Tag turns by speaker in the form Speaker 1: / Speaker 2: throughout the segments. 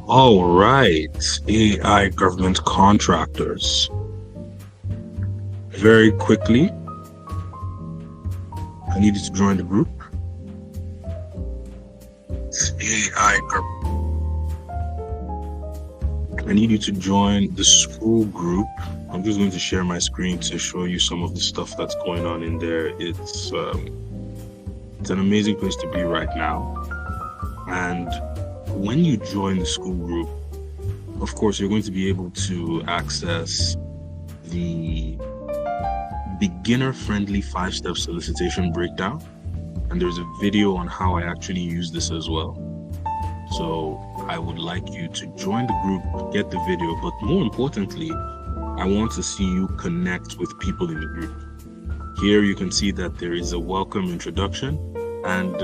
Speaker 1: All right, AI government contractors. Very quickly, I need you to join the group. It's AI I need you to join the school group. I'm just going to share my screen to show you some of the stuff that's going on in there. It's an amazing place to be right now. And when you join the school group, of course, you're going to be able to access the beginner-friendly 5-step solicitation breakdown. And there's a video on how I actually use this as well. So I would like you to join the group, get the video, but more importantly, I want to see you connect with people in the group. Here you can see that there is a welcome introduction, and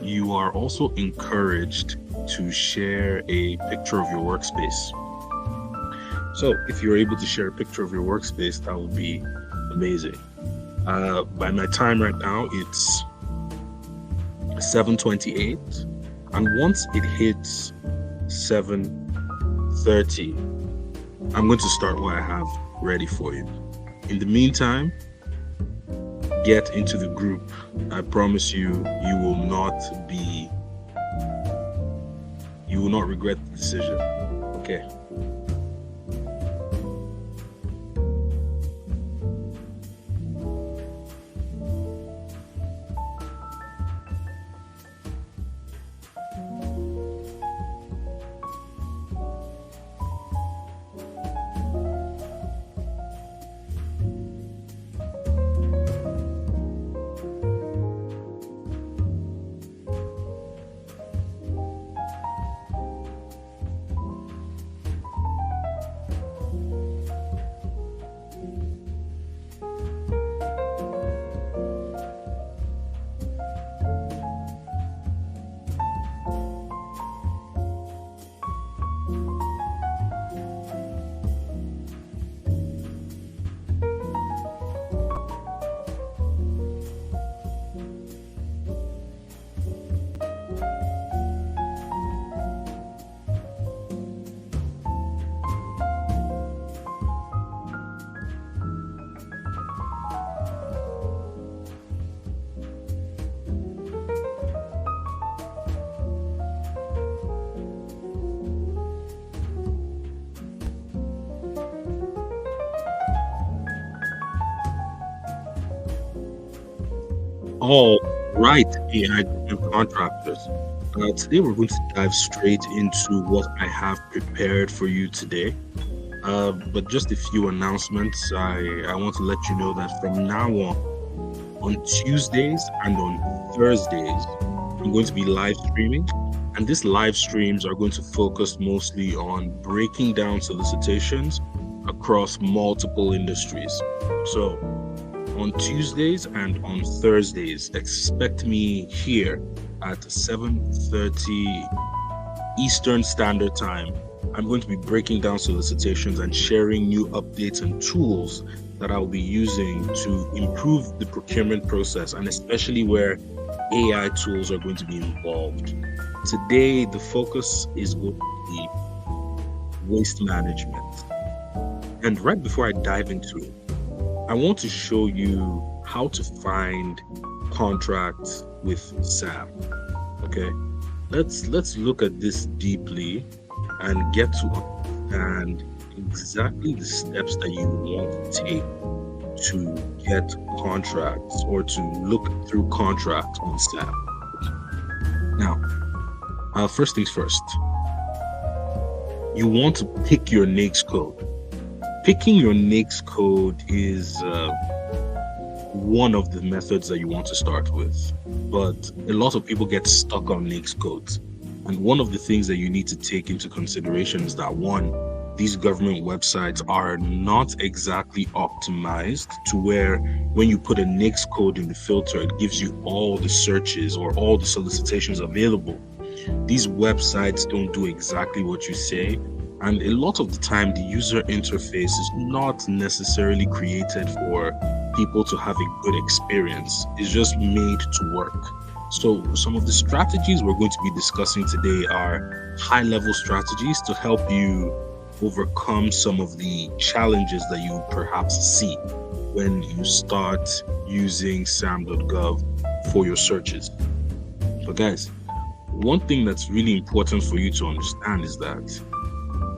Speaker 1: you are also encouraged to share a picture of your workspace. So if you're able to share a picture of your workspace, that would be amazing. By my time right now, it's 7:28, and once it hits 7:30, I'm going to start what I have ready for you. In the meantime, get into the group. I promise you, you will not regret the decision. Okay. All right, AI contractors. Today we're going to dive straight into what I have prepared for you today. But just a few announcements. I want to let you know that from now on Tuesdays and on Thursdays, I'm going to be live streaming. And these live streams are going to focus mostly on breaking down solicitations across multiple industries. So on Tuesdays and on Thursdays, expect me here at 7:30 Eastern Standard Time. I'm going to be breaking down solicitations and sharing new updates and tools that I'll be using to improve the procurement process, and especially where AI tools are going to be involved. Today, the focus is going to be waste management. And right before I dive into it, I want to show you how to find contracts with Sam. Okay, let's look at this deeply and get to understand exactly the steps that you want to take to get contracts or to look through contracts on Sam. Now, first things first, you want to pick your NAICS code. Picking your NAICS code is one of the methods that you want to start with, but a lot of people get stuck on NAICS codes. And one of the things that you need to take into consideration is that, one, these government websites are not exactly optimized to where when you put a NAICS code in the filter, it gives you all the searches or all the solicitations available. These websites don't do exactly what you say. And a lot of the time, the user interface is not necessarily created for people to have a good experience. It's just made to work. So some of the strategies we're going to be discussing today are high-level strategies to help you overcome some of the challenges that you perhaps see when you start using Sam.Gov for your searches. But guys, one thing that's really important for you to understand is that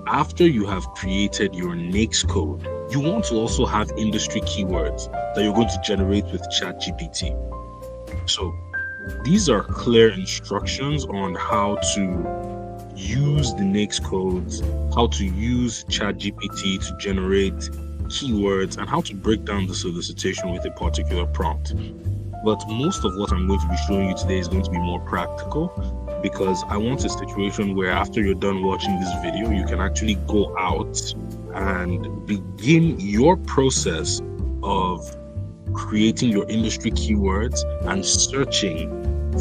Speaker 1: after you have created your NAICS code, you want to also have industry keywords that you're going to generate with ChatGPT. So these are clear instructions on how to use the NAICS codes, how to use ChatGPT to generate keywords, and how to break down the solicitation with a particular prompt. But most of what I'm going to be showing you today is going to be more practical, because I want a situation where after you're done watching this video, you can actually go out and begin your process of creating your industry keywords and searching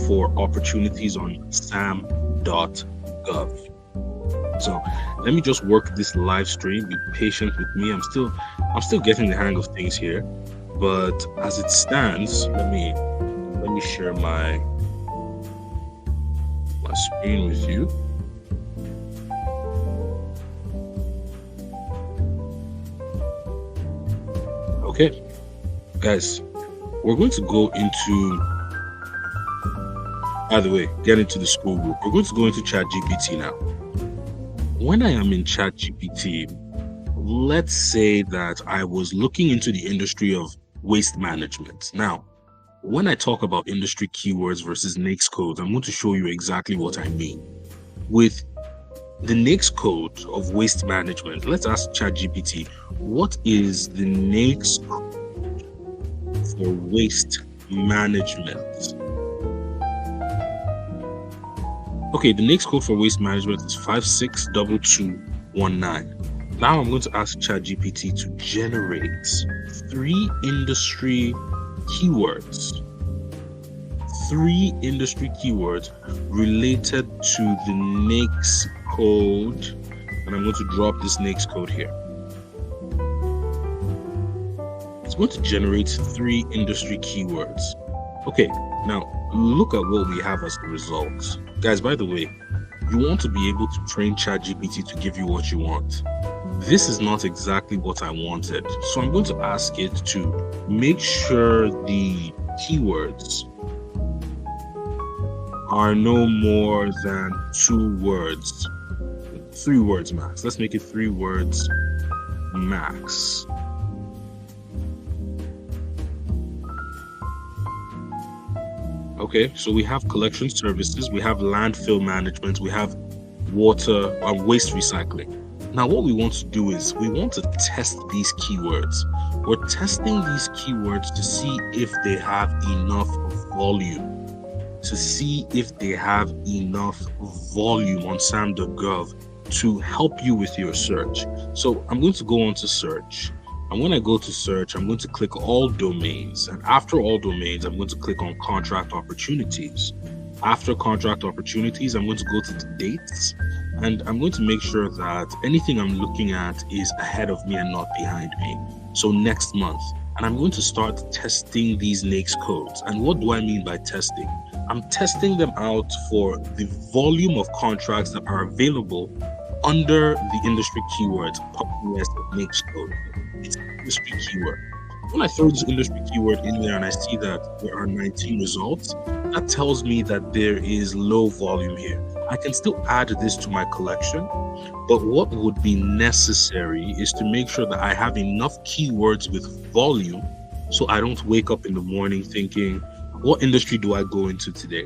Speaker 1: for opportunities on Sam.Gov. So let me just work this live stream. Be patient with me. I'm still getting the hang of things here, but as it stands, let me share my screen with you. Okay, guys, we're going to go into, by the way, get into the school group. We're going to go into ChatGPT now. When I am in ChatGPT, let's say that I was looking into the industry of waste management. Now, when I talk about industry keywords versus NAICS codes, I'm going to show you exactly what I mean. With the NAICS code of waste management, let's ask ChatGPT, what is the NAICS code for waste management? Okay, the NAICS code for waste management is 562219. Now I'm going to ask ChatGPT to generate 3 industry keywords. 3 industry keywords related to the NAICS code, and I'm going to drop this NAICS code here. It's going to generate 3 industry keywords. Okay, now look at what we have as the result. Guys, by the way, you want to be able to train ChatGPT to give you what you want. This is not exactly what I wanted. So I'm going to ask it to make sure the keywords are no more than 2 words. 3 words max. Let's make it 3 words max. Okay, so we have collection services, we have landfill management, we have water and waste recycling. Now what we want to do is we want to test these keywords. We're testing these keywords to see if they have enough volume. On Sam.Gov to help you with your search. So I'm going to go on to search. And when I go to search, I'm going to click all domains. And after all domains, I'm going to click on contract opportunities. After contract opportunities, I'm going to go to the dates. And I'm going to make sure that anything I'm looking at is ahead of me and not behind me. So next month. And I'm going to start testing these NAICS codes. And what do I mean by testing? I'm testing them out for the volume of contracts that are available under the industry keywords popular as the NAICS code. It's an industry keyword. When I throw this industry keyword in there and I see that there are 19 results, that tells me that there is low volume here. I can still add this to my collection, but what would be necessary is to make sure that I have enough keywords with volume so I don't wake up in the morning thinking, what industry do I go into today?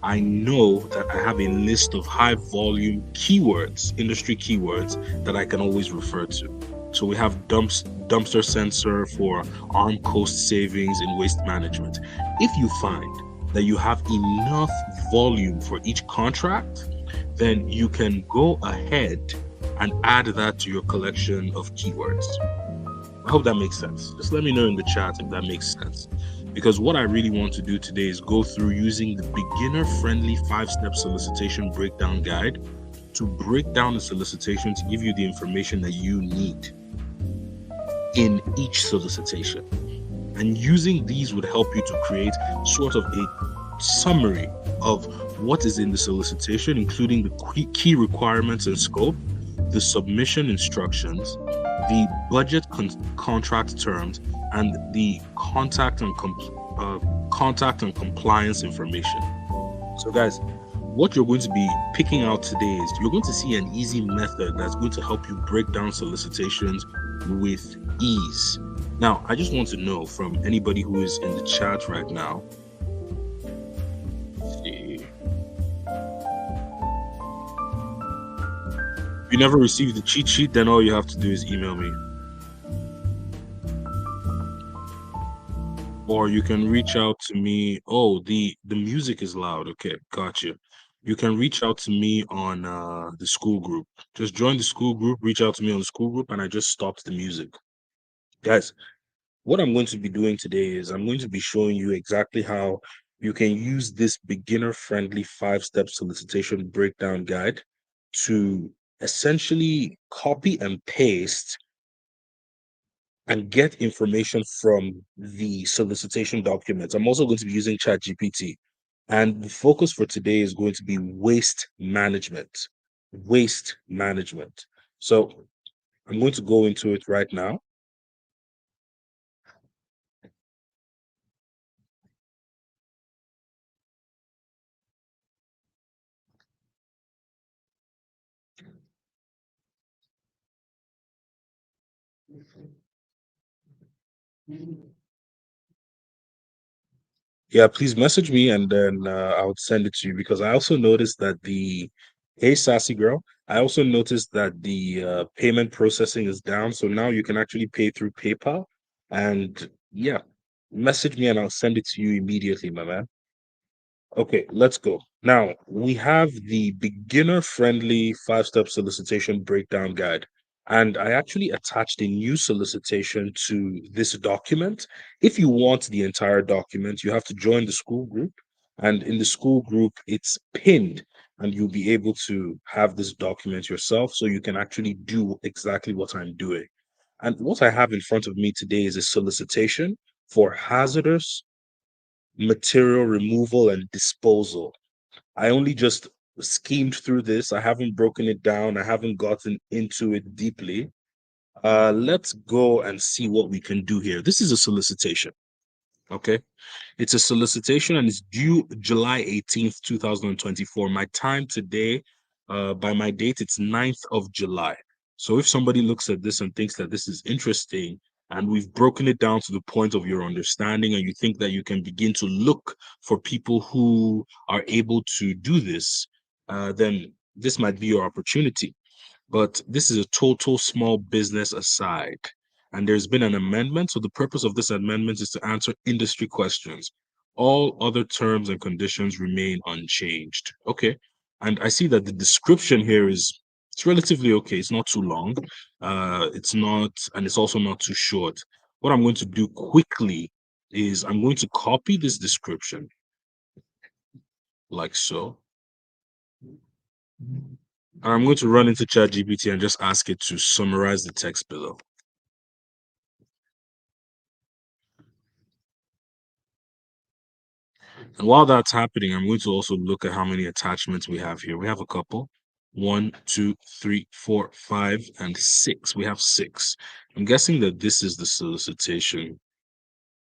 Speaker 1: I know that I have a list of high volume keywords, industry keywords that I can always refer to. So we have dumpster sensor for armed cost savings in waste management. If you find that you have enough volume for each contract, then you can go ahead and add that to your collection of keywords. I hope that makes sense. Just let me know in the chat if that makes sense. Because what I really want to do today is go through using the beginner-friendly 5-step solicitation breakdown guide to break down the solicitation to give you the information that you need in each solicitation. And using these would help you to create sort of a summary of what is in the solicitation, including the key requirements and scope, the submission instructions, the budget contract terms, and the contact and compliance information. So, guys, what you're going to be picking out today is you're going to see an easy method that's going to help you break down solicitations with ease. Now, I just want to know from anybody who is in the chat right now. Let's see. If you never received the cheat sheet, then all you have to do is email me. Or you can reach out to me. Oh, the music is loud. Okay, gotcha. You can reach out to me on the school group. Just join the school group, reach out to me on the school group, and I just stopped the music. Guys, what I'm going to be doing today is I'm going to be showing you exactly how you can use this beginner-friendly 5-step solicitation breakdown guide to essentially copy and paste and get information from the solicitation documents. I'm also going to be using ChatGPT. And the focus for today is going to be waste management. Waste management. So I'm going to go into it right now. Yeah, please message me and then I would send it to you because I also noticed that hey, sassy girl, I also noticed that the payment processing is down. So now you can actually pay through PayPal. And yeah, message me and I'll send it to you immediately, my man. Okay, let's go. Now, we have the beginner-friendly 5-step solicitation breakdown guide. And I actually attached a new solicitation to this document. If you want the entire document, you have to join the school group. And in the school group, it's pinned, and you'll be able to have this document yourself so you can actually do exactly what I'm doing. And what I have in front of me today is a solicitation for hazardous material removal and disposal. I only just schemed through this. I haven't broken it down. I haven't gotten into it deeply. Let's go and see what we can do here. This is a solicitation. Okay. It's a solicitation and it's due July 18th, 2024. My time today, by my date, it's 9th of July. So if somebody looks at this and thinks that this is interesting and we've broken it down to the point of your understanding and you think that you can begin to look for people who are able to do this, then this might be your opportunity. But this is a total small business aside. And there's been an amendment. So the purpose of this amendment is to answer industry questions. All other terms and conditions remain unchanged. Okay. And I see that the description here is it's relatively okay. It's not too long. It's not, and it's also not too short. What I'm going to do quickly is I'm going to copy this description like so. And I'm going to run into ChatGPT and just ask it to summarize the text below. And while that's happening, I'm going to also look at how many attachments we have here. We have a couple. 1, 2, 3, 4, 5, and 6. We have 6. I'm guessing that this is the solicitation.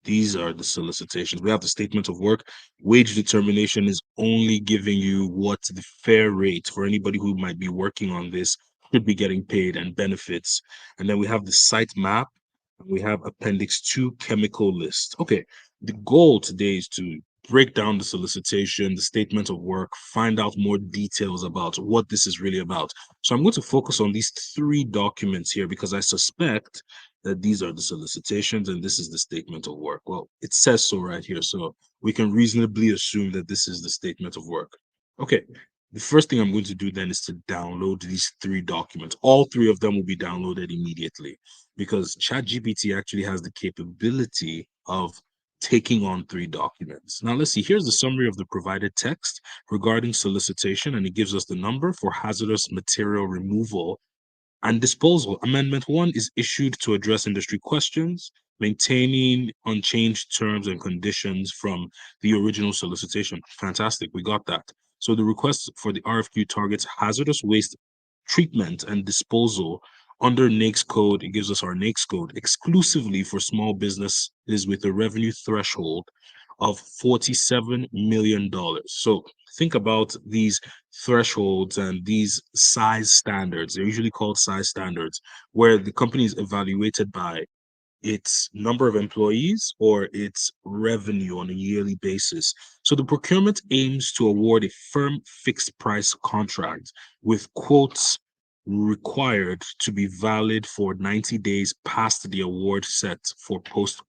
Speaker 1: These are the solicitations. We have the statement of work. Wage determination is only giving you what the fair rate for anybody who might be working on this should be getting paid and benefits. And then we have the site map. And we have Appendix 2 chemical list. Okay, the goal today is to break down the solicitation, the statement of work, find out more details about what this is really about. So I'm going to focus on these 3 documents here because I suspect that these are the solicitations and this is the statement of work. Well, it says so right here. So we can reasonably assume that this is the statement of work. Okay. The first thing I'm going to do then is to download these 3 documents. All 3 of them will be downloaded immediately because ChatGPT actually has the capability of taking on 3 documents. Now let's see, here's the summary of the provided text regarding solicitation, and it gives us the number for hazardous material removal And disposal. Amendment 1 is issued to address industry questions, maintaining unchanged terms and conditions from the original solicitation. Fantastic, we got that. So the request for the RFQ targets hazardous waste treatment and disposal under NAICS code. It gives us our NAICS code exclusively for small businesses with a revenue threshold of $47 million. So think about these thresholds and these size standards. They're usually called size standards, where the company is evaluated by its number of employees or its revenue on a yearly basis. So the procurement aims to award a firm fixed price contract with quotes required to be valid for 90 days past the award set for post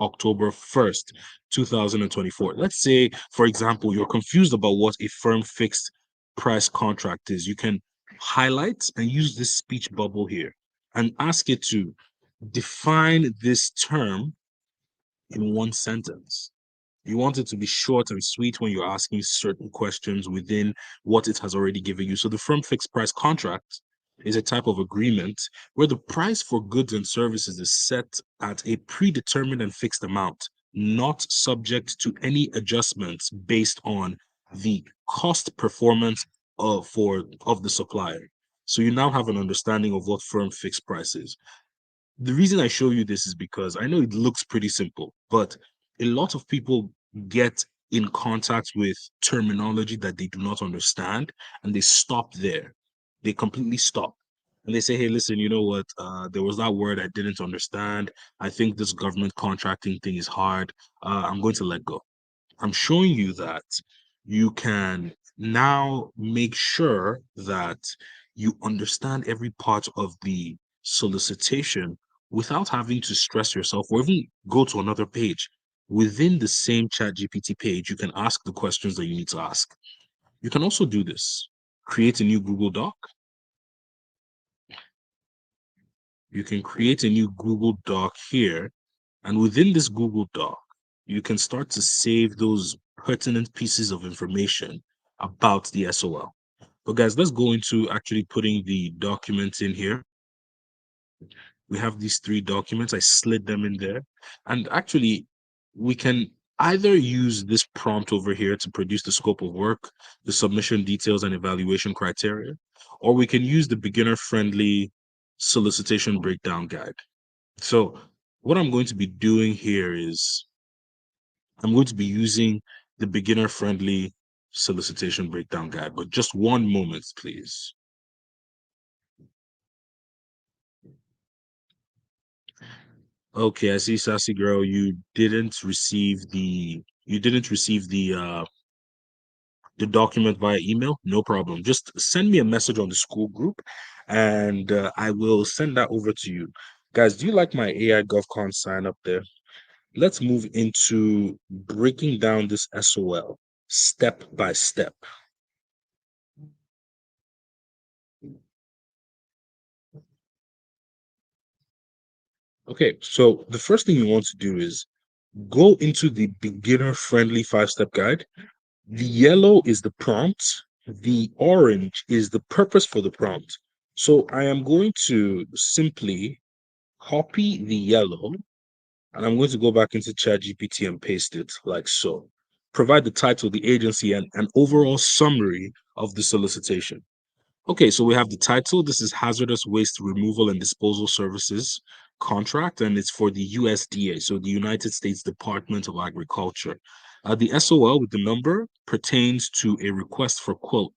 Speaker 1: October 1st, 2024. Let's say, for example, you're confused about what a firm fixed price contract is. You can highlight and use this speech bubble here and ask it to define this term in one sentence. You want it to be short and sweet when you're asking certain questions within what it has already given you. So the firm fixed price contract is a type of agreement where the price for goods and services is set at a predetermined and fixed amount, not subject to any adjustments based on the cost performance of the supplier. So you now have an understanding of what firm fixed price is. The reason I show you this is because I know it looks pretty simple, but a lot of people get in contact with terminology that they do not understand and they stop there. They completely stop. And they say, hey, listen, you know what? There was that word I didn't understand. I think this government contracting thing is hard. I'm going to let go. I'm showing you that you can now make sure that you understand every part of the solicitation without having to stress yourself or even go to another page. Within the same ChatGPT page, you can ask the questions that you need to ask. You can also do this. Create a new Google Doc. You can create a new Google Doc here. And within this Google Doc, you can start to save those pertinent pieces of information about the SOL. But guys, let's go into actually putting the documents in here. We have these three documents. I slid them in there. And actually, we can either use this prompt over here to produce the scope of work, the submission details and evaluation criteria, or we can use the beginner-friendly solicitation breakdown guide. So what I'm going to be doing here is I'm going to be using the beginner-friendly solicitation breakdown guide, but just one moment, please. Okay, I see, Sassy Girl, you didn't receive the document via email. No problem. Just send me a message on the school group, and I will send that over to you. Guys, do you like my AI Gov Con sign up there? Let's move into breaking down this SOL step by step. Okay, so the first thing you want to do is go into the beginner-friendly five-step guide. The yellow is the prompt. The orange is the purpose for the prompt. So I am going to simply copy the yellow, and I'm going to go back into ChatGPT and paste it like so. Provide the title, the agency, and an overall summary of the solicitation. Okay, so we have the title. This is Hazardous Waste Removal and Disposal Services contract, and it's for the USDA, so the United States Department of Agriculture. The SOL with the number pertains to a request for quote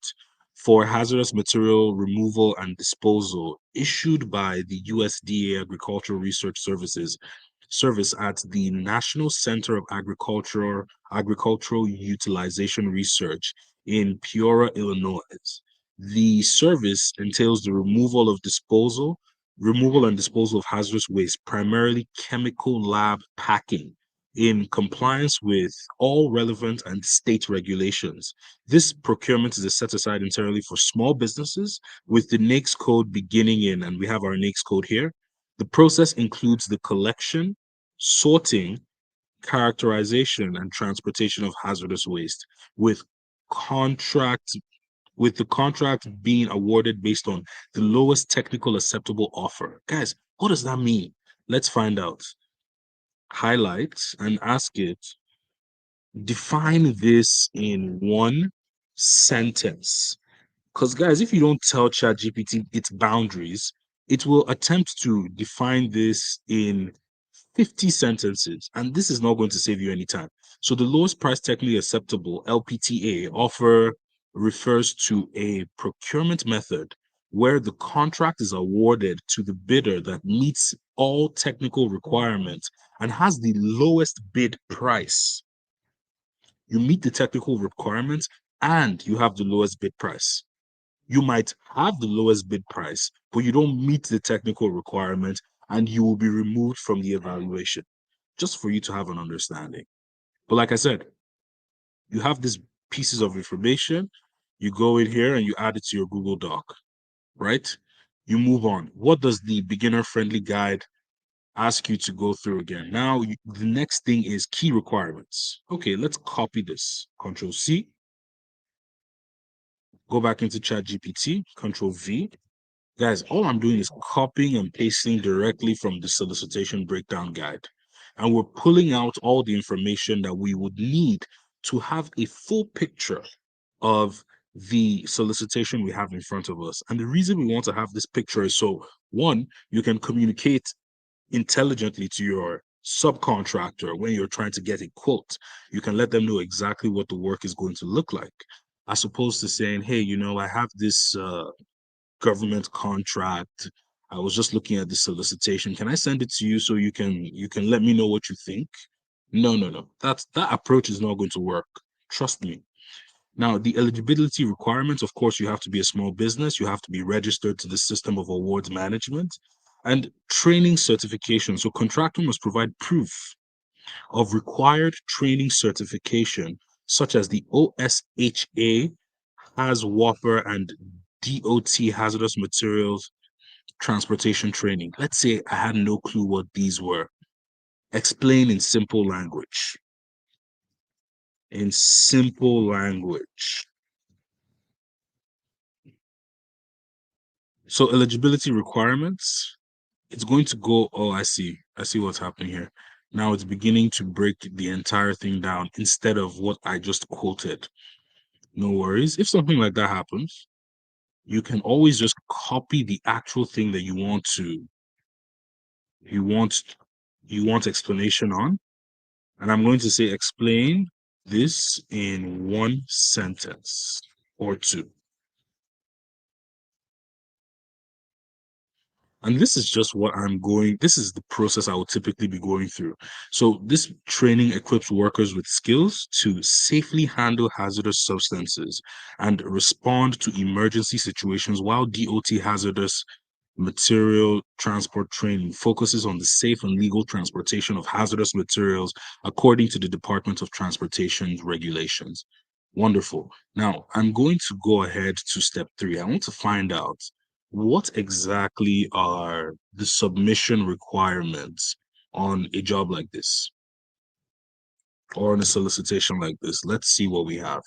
Speaker 1: for hazardous material removal and disposal issued by the USDA Agricultural Research Services service at the National Center of Agricultural Utilization Research in Peoria, Illinois. The service entails the removal and disposal of hazardous waste, primarily chemical lab packing, in compliance with all relevant and state regulations. This procurement is set aside entirely for small businesses with the NAICS code beginning in, and we have our NAICS code here. The process includes the collection, sorting, characterization, and transportation of hazardous waste with contract with the contract being awarded based on the lowest technical acceptable offer. Guys, what does that mean? Let's find out. Highlight and ask it, define this in one sentence. Because, guys, if you don't tell ChatGPT its boundaries, it will attempt to define this in 50 sentences, and this is not going to save you any time. So, the lowest price technically acceptable LPTA offer refers to a procurement method where the contract is awarded to the bidder that meets all technical requirements and has the lowest bid price. You meet the technical requirements and you have the lowest bid price. You might have the lowest bid price, but you don't meet the technical requirement and you will be removed from the evaluation, just for you to have an understanding. But like I said, you have these pieces of information, you go in here and you add it to your Google Doc, right? You move on. What does the beginner friendly guide ask you to go through again? Now, the next thing is key requirements. Okay, let's copy this. Control C, go back into ChatGPT, Control V. Guys, all I'm doing is copying and pasting directly from the solicitation breakdown guide. And we're pulling out all the information that we would need to have a full picture of the solicitation we have in front of us. And the reason we want to have this picture is so, one, you can communicate intelligently to your subcontractor when you're trying to get a quote. You can let them know exactly what the work is going to look like, as opposed to saying, hey, I have this government contract. I was just looking at the solicitation. Can I send it to you so you can let me know what you think? No, no, no. That approach is not going to work. Trust me. Now, the eligibility requirements, of course, you have to be a small business, you have to be registered to the system of awards management, and training certification. So contractor must provide proof of required training certification, such as the OSHA has Whopper and DOT hazardous materials transportation training. Let's say I had no clue what these were. Explain in simple language. In simple language. So eligibility requirements, it's going to go, oh, I see. I see what's happening here. Now it's beginning to break the entire thing down instead of what I just quoted. No worries. If something like that happens, you can always just copy the actual thing that you want you want explanation on. And I'm going to say explain this in one sentence or two. And this is just this is the process I would typically be going through. So this training equips workers with skills to safely handle hazardous substances and respond to emergency situations, while DOT hazardous material transport training focuses on the safe and legal transportation of hazardous materials according to the Department of Transportation's regulations. Wonderful. Now, I'm going to go ahead to step 3. I want to find out what exactly are the submission requirements on a job like this or on a solicitation like this. Let's see what we have.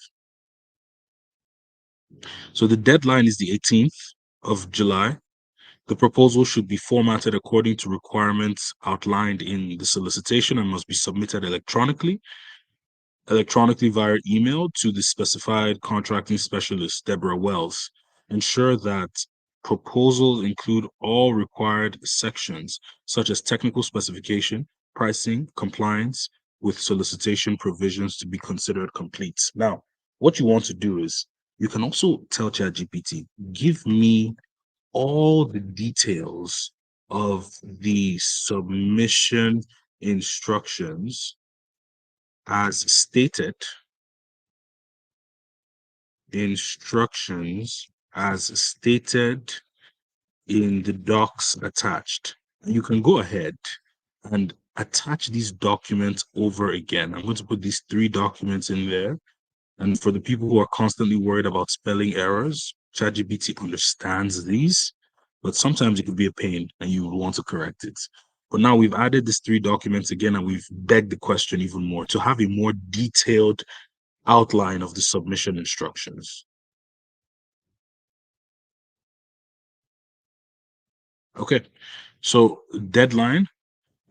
Speaker 1: So the deadline is the 18th of July. The proposal should be formatted according to requirements outlined in the solicitation and must be submitted electronically via email to the specified contracting specialist, Deborah Wells. Ensure that proposals include all required sections, such as technical specification, pricing, compliance with solicitation provisions to be considered complete. Now, what you want to do is you can also tell ChatGPT, give me all the details of the submission instructions as stated in the docs attached. You can go ahead and attach these documents over again. I'm going to put these 3 documents in there. And for the people who are constantly worried about spelling errors, ChatGPT understands these, but sometimes it could be a pain and you want to correct it. But now we've added these 3 documents again, and we've begged the question even more to have a more detailed outline of the submission instructions. Okay. So deadline,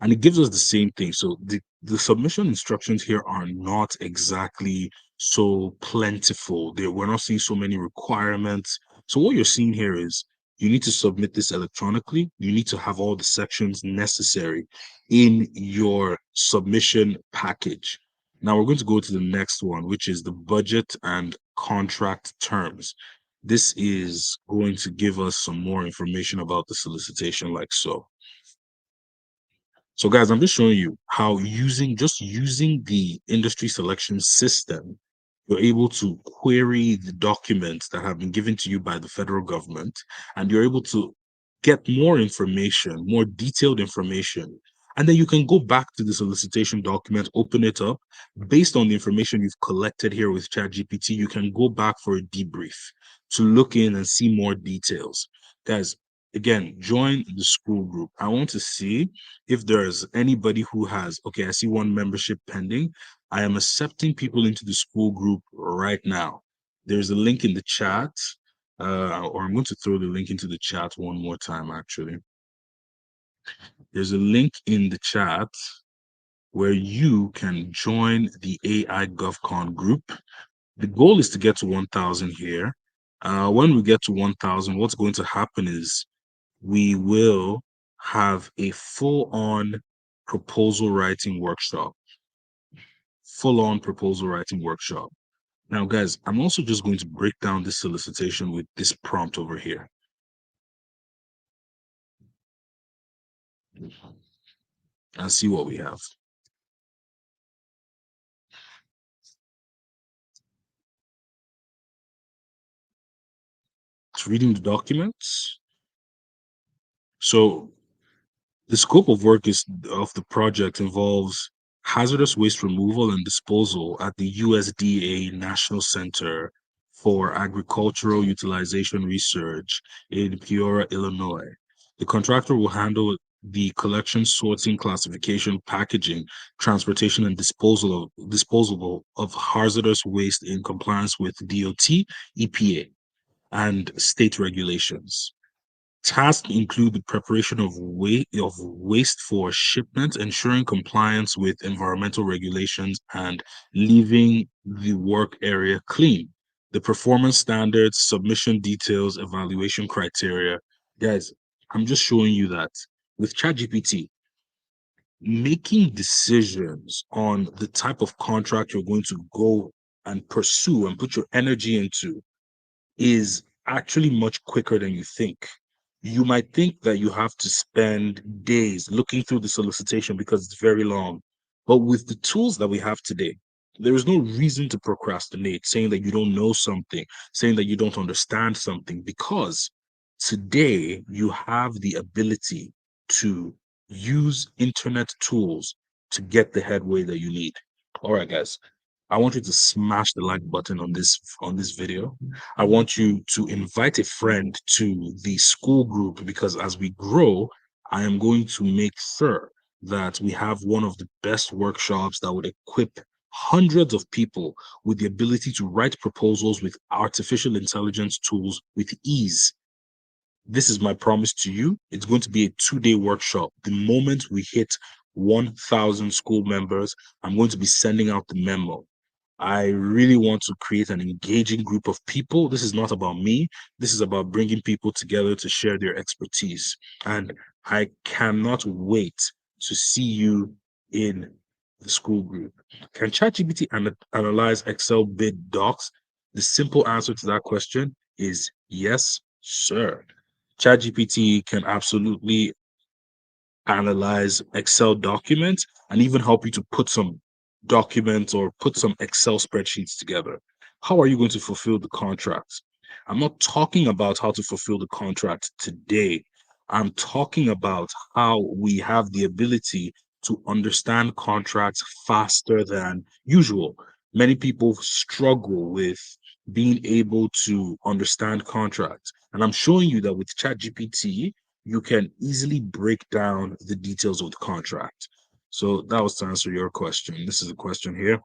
Speaker 1: and it gives us the same thing. So the submission instructions here are not exactly so plentiful. We're not seeing so many requirements. So what you're seeing here is you need to submit this electronically. You need to have all the sections necessary in your submission package. Now we're going to go to the next one, which is the budget and contract terms. This is going to give us some more information about the solicitation like so. So guys, I'm just showing you how using the industry selection system, you're able to query the documents that have been given to you by the federal government, and you're able to get more information, more detailed information. And then you can go back to the solicitation document, open it up. Based on the information you've collected here with ChatGPT, you can go back for a debrief to look in and see more details. Guys, again, join the school group. I want to see if there's anybody who has, okay, I see one membership pending. I am accepting people into the school group right now. There's a link in the chat, or I'm going to throw the link into the chat one more time, actually. There's a link in the chat where you can join the AI Gov Con group. The goal is to get to 1,000 here. When we get to 1,000, what's going to happen is we will have a full-on proposal writing workshop. Full-on proposal writing workshop. Now, guys, I'm also just going to break down this solicitation with this prompt over here. And see what we have. It's reading the documents. So the scope of work of the project involves hazardous waste removal and disposal at the USDA National Center for Agricultural Utilization Research in Peoria, Illinois. The contractor will handle the collection, sorting, classification, packaging, transportation, and disposal of hazardous waste in compliance with DOT, EPA, and state regulations. Tasks include the preparation of waste for shipment, ensuring compliance with environmental regulations, and leaving the work area clean. The performance standards, submission details, evaluation criteria. Guys, I'm just showing you that with ChatGPT, making decisions on the type of contract you're going to go and pursue and put your energy into is actually much quicker than you think. You might think that you have to spend days looking through the solicitation because it's very long. But with the tools that we have today, there is no reason to procrastinate, saying that you don't know something, saying that you don't understand something, because today you have the ability to use internet tools to get the headway that you need. All right, guys. I want you to smash the like button on this video. I want you to invite a friend to the school group, because as we grow, I am going to make sure that we have one of the best workshops that would equip hundreds of people with the ability to write proposals with artificial intelligence tools with ease. This is my promise to you. It's going to be a 2-day workshop. The moment we hit 1,000 school members, I'm going to be sending out the memo. I really want to create an engaging group of people. This is not about me. This is about bringing people together to share their expertise. And I cannot wait to see you in the school group. Can ChatGPT analyze Excel bid docs? The simple answer to that question is yes, sir. ChatGPT can absolutely analyze Excel documents and even help you to put some documents or put some Excel spreadsheets together. How are you going to fulfill the contract? I'm not talking about how to fulfill the contract today. I'm talking about how we have the ability to understand contracts faster than usual. Many people struggle with being able to understand contracts. And I'm showing you that with ChatGPT, you can easily break down the details of the contract. So that was to answer your question. This is a question here.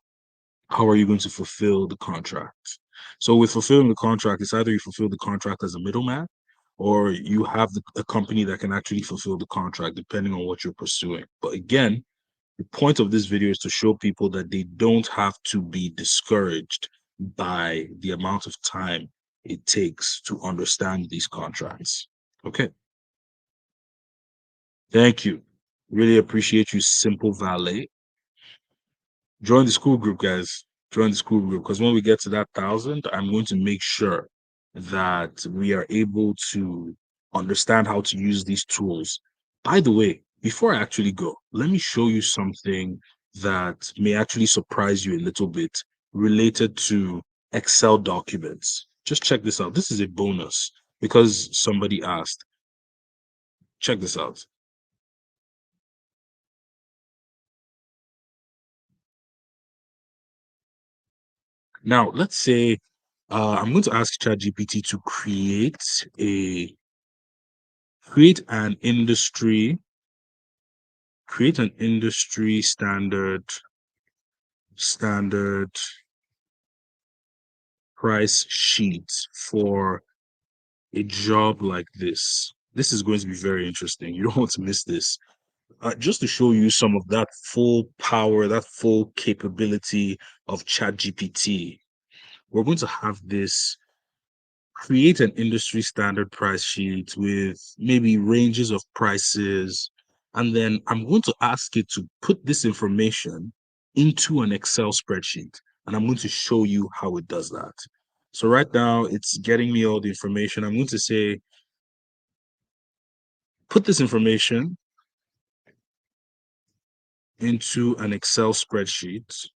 Speaker 1: How are you going to fulfill the contract? So with fulfilling the contract, it's either you fulfill the contract as a middleman, or you have a company that can actually fulfill the contract, depending on what you're pursuing. But again, the point of this video is to show people that they don't have to be discouraged by the amount of time it takes to understand these contracts. Okay. Thank you. Really appreciate you, Simple Valet. Join the school group, guys. Join the school group, because when we get to that 1,000, I'm going to make sure that we are able to understand how to use these tools. By the way, before I actually go, let me show you something that may actually surprise you a little bit related to Excel documents. Just check this out. This is a bonus because somebody asked. Check this out. Now, let's say I'm going to ask ChatGPT to create an industry standard price sheet for a job like this. This is going to be very interesting. You don't want to miss this. Just to show you some of that full power, that full capability of ChatGPT, we're going to have this create an industry standard price sheet with maybe ranges of prices. And then I'm going to ask it to put this information into an Excel spreadsheet. And I'm going to show you how it does that. So right now it's getting me all the information. I'm going to say, put this information into an Excel spreadsheet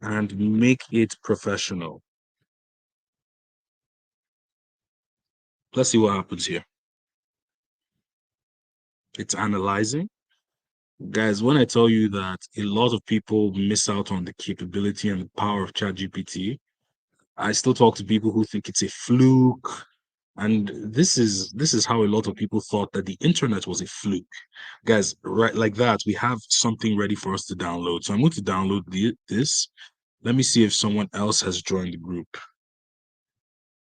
Speaker 1: and make it professional. Let's see what happens here. It's analyzing. Guys, when I tell you that a lot of people miss out on the capability and the power of ChatGPT, I still talk to people who think it's a fluke. And this is how a lot of people thought that the internet was a fluke. Guys, right like that, we have something ready for us to download. So I'm going to download this. Let me see if someone else has joined the group.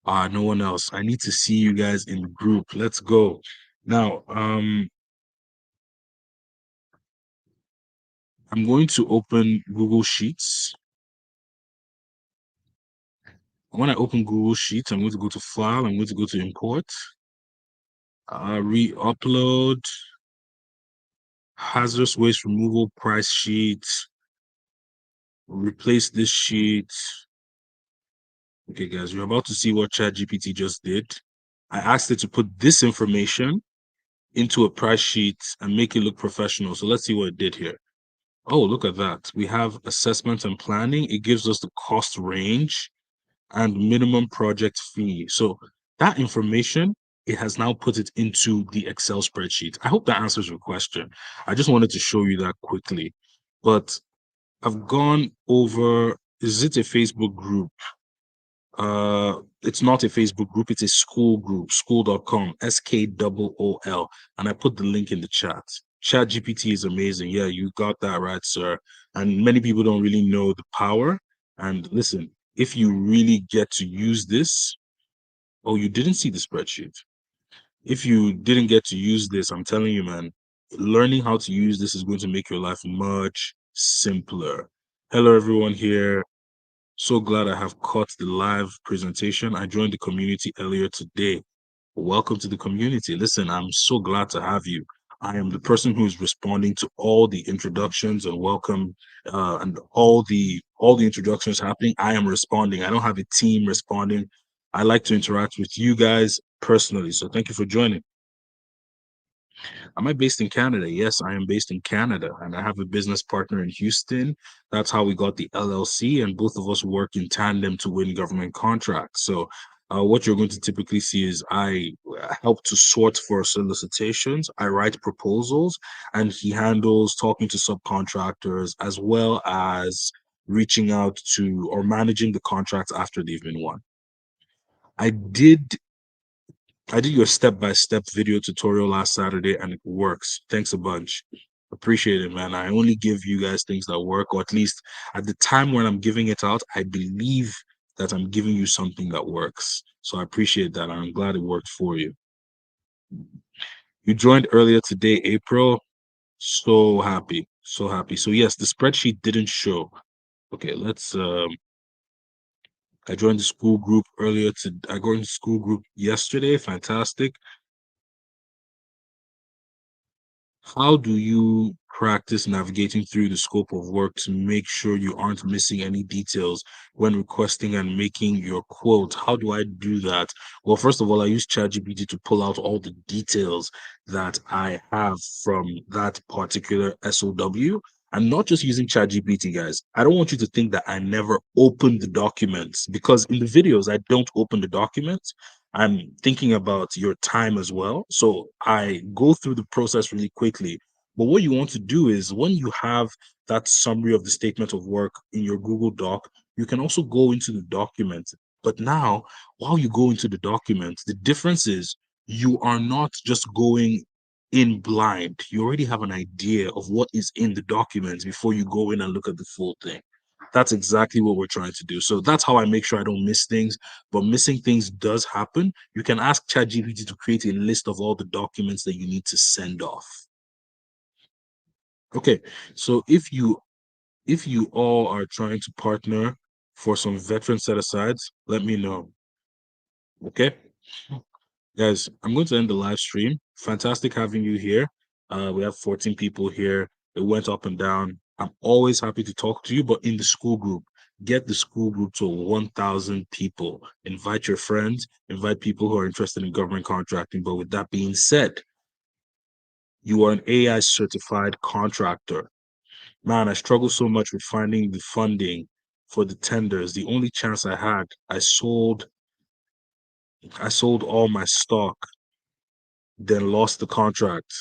Speaker 1: No one else. I need to see you guys in the group. Let's go. Now, I'm going to open Google Sheets. When I open Google Sheets, I'm going to go to File. I'm going to go to Import, re-upload, hazardous waste removal price sheet, replace this sheet. Okay, guys, you're about to see what ChatGPT just did. I asked it to put this information into a price sheet and make it look professional. So let's see what it did here. Oh, look at that. We have assessment and planning. It gives us the cost range and minimum project fee. So that information, it has now put it into the Excel spreadsheet. I hope that answers your question. I just wanted to show you that quickly. But I've gone over, is it a Facebook group? It's not a Facebook group, it's a school group, skool.com, SKOOL. And I put the link in the chat. ChatGPT is amazing. Yeah, you got that right, sir. And many people don't really know the power. And listen, if you really get to use this, oh, you didn't see the spreadsheet. If you didn't get to use this, I'm telling you, man, learning how to use this is going to make your life much simpler. Hello, everyone here. So glad I have caught the live presentation. I joined the community earlier today. Welcome to the community. Listen, I'm so glad to have you. I am the person who is responding to all the introductions and welcome and all the introductions happening. I am responding. I don't have a team responding. I like to interact with you guys personally. So thank you for joining. Am I based in Canada? Yes, I am based in Canada, and I have a business partner in Houston. That's how we got the LLC, and both of us work in tandem to win government contracts. So, what you're going to typically see is I help to sort for solicitations, I write proposals, and he handles talking to subcontractors as well as reaching out to or managing the contracts after they've been won. I did I did your step-by-step video tutorial last Saturday and it works. Thanks a bunch. Appreciate it, man. I only give you guys things that work, or at least at the time when I'm giving it out, I believe that I'm giving you something that works. So I appreciate that. I'm glad it worked for you. You joined earlier today, April. So happy. So happy. So yes, the spreadsheet didn't show. Okay, let's I joined the school group earlier to I joined the school group yesterday. Fantastic. How do you practice navigating through the scope of work to make sure you aren't missing any details when requesting and making your quote? How do I do that? Well, first of all, I use ChatGPT to pull out all the details that I have from that particular SOW. I'm not just using ChatGPT, guys. I don't want you to think that I never open the documents because in the videos, I don't open the documents. I'm thinking about your time as well. So I go through the process really quickly. But what you want to do is when you have that summary of the statement of work in your Google Doc, you can also go into the document. But now, while you go into the document, the difference is you are not just going in blind. You already have an idea of what is in the document before you go in and look at the full thing. That's exactly what we're trying to do. So that's how I make sure I don't miss things. But missing things does happen. You can ask ChatGPT to create a list of all the documents that you need to send off. Okay, so if you all are trying to partner for some veteran set asides, let me know. Okay, guys, I'm going to end the live stream. Fantastic having you here. We have 14 people here. It went up and down. I'm always happy to talk to you, but in the school group, get the school group to 1,000 people. Invite your friends, invite people who are interested in government contracting. But with that being said, you are an AI certified contractor. Man, I struggle so much with finding the funding for the tenders. The only chance I had, I sold all my stock, then lost the contract.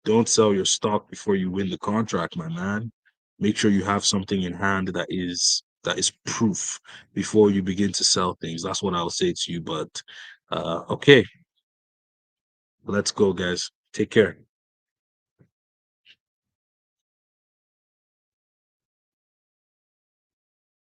Speaker 1: Don't sell your stock before you win the contract, my man. Make sure you have something in hand that is proof before you begin to sell things. That's what I'll say to you. But okay, let's go, guys. Take care.